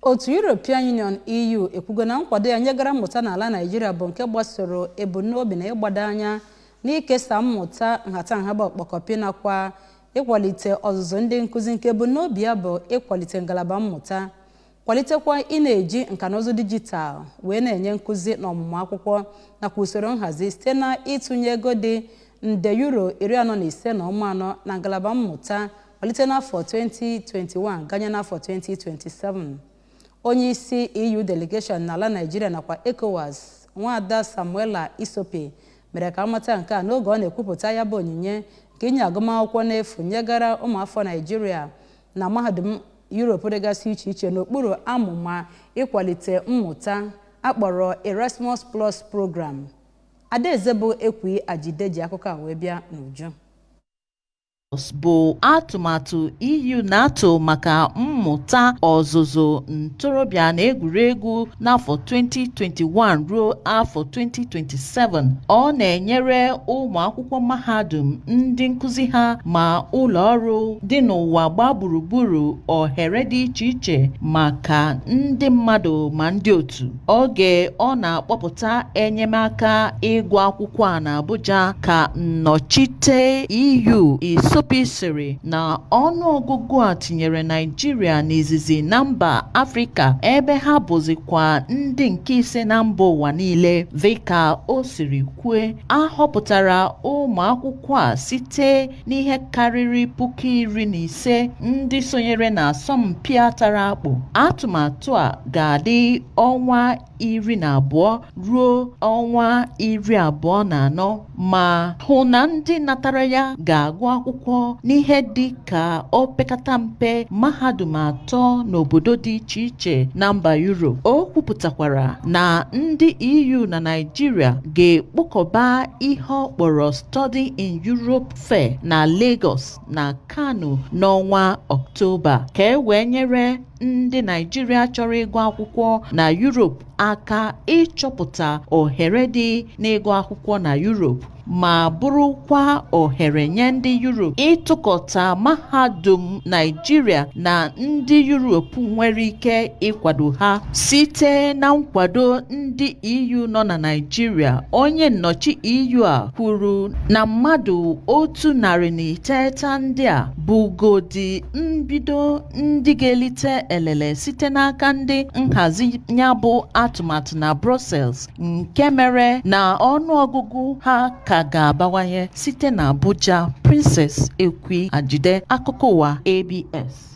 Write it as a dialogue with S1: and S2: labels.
S1: Otu European Union EU ekwugo na nkwado ya nyegara mmụta n'ala Naijiria bụ nke gbasoro ebumnobi na ịgbado anya n'ikesa mmụta nhatanha bụ ọkpọkọpị nakwa ịkwalite ọzụzụ ndị nkụzi nke ebumnobi ya bụ ịkwalite ngalaba mmụta, kwalitekwa ị na-eji nkànaụzụ dijitalụ wee na-enye nkụzi na ọmụmụ akwụkwọ nakwa usoro nhazi site na ịtụnye ego dị nde euro 45 na ngalaba mmụta kwalite n'afọ 2021 ganye n'afọ 2027. Onye isi EU delegation n'ala Naijiria nakwa ECOWAS Nwada Samuela Isope mere ka amata nke a n'oge ọ na-ekwupụta ya bụ onyinye nke inye agụmakwụkwọ n'efu nyegara ụmụafọ Naijiria na mahadum Europe dịgasị iche iche n'okpuru amụma ịkwalite mmụta akpọrọ Erasmus Plus program. Adaeze bụ Ekwi Ajide ji akụkọ a wee bịa n'uju.
S2: Bụ atụmatụ EU na-atụ maka mmụta ọzụzụ ntorobịa na egwuregwu n'afọ 2021 ruo afọ 2027. Ọ na-enyere ụmụ akwụkwọ mahadum, ndị nkụzi ha ma ụlọ ọrụ dị n'ụwa gbaa gburugburu ohere dị iche iche maka ndị mmadụ ma ndị otu. Oge ọ na-akpọpụta enyemaka ịgụ akwụkwọ a na Abuja ka nnọchite EU Isope sịrị na ọnụọgụgụ a tinyere Naijiria n'izizi na mba Afrịka ebe ha bụzikwa ndị nke ise na mba ụwa niile. Dịka o siri kwue, a họpụtara ụmụ akwụkwọ a site n'ihe karịrị 15,000 ndị sonyere na asọmpi a tara akpụ. Atụmatụ a ga-adị ọnwa 12 ruo ọnwa 24 ma hụ na ndị natara ya ga-agụ akwụkwọ n'ihe dị ka opekata mpe mahadum 3 n'obodo dị iche iche na mba Europe. O kwupụtakwara na ndị EU na Naijiria ga-ekpokọba ihe ọ kpọrọ Study in Europe Fair na Lagos na Kano n'ọnwa Ọktoba ka e wee nyere ndị Naijiria chọrọ ịgụ akwụkwọ na Europe aka ịchọpụta ohere dị n'ịgụ akwụkwọ na Europe ma bụrụkwa ohere nye ndị Europe ịtụkọta mahadum Naijiria na ndị Europe nwere ike ịkwado ha. Site na nkwado ndị EU nọ na Naijiria, onye nnọchi EU a kwuru na mmadụ 109 ndị a bụgodi mbido ndị ga-elite elele site n'aka ndị nhazi ya bụ atụmatụ na Brussels, nke mere na ọnụọgụgụ ha ka ga-abawanye. Site na Abuja, Princess Ekwi Ajide, akụkọ ụwa ABS.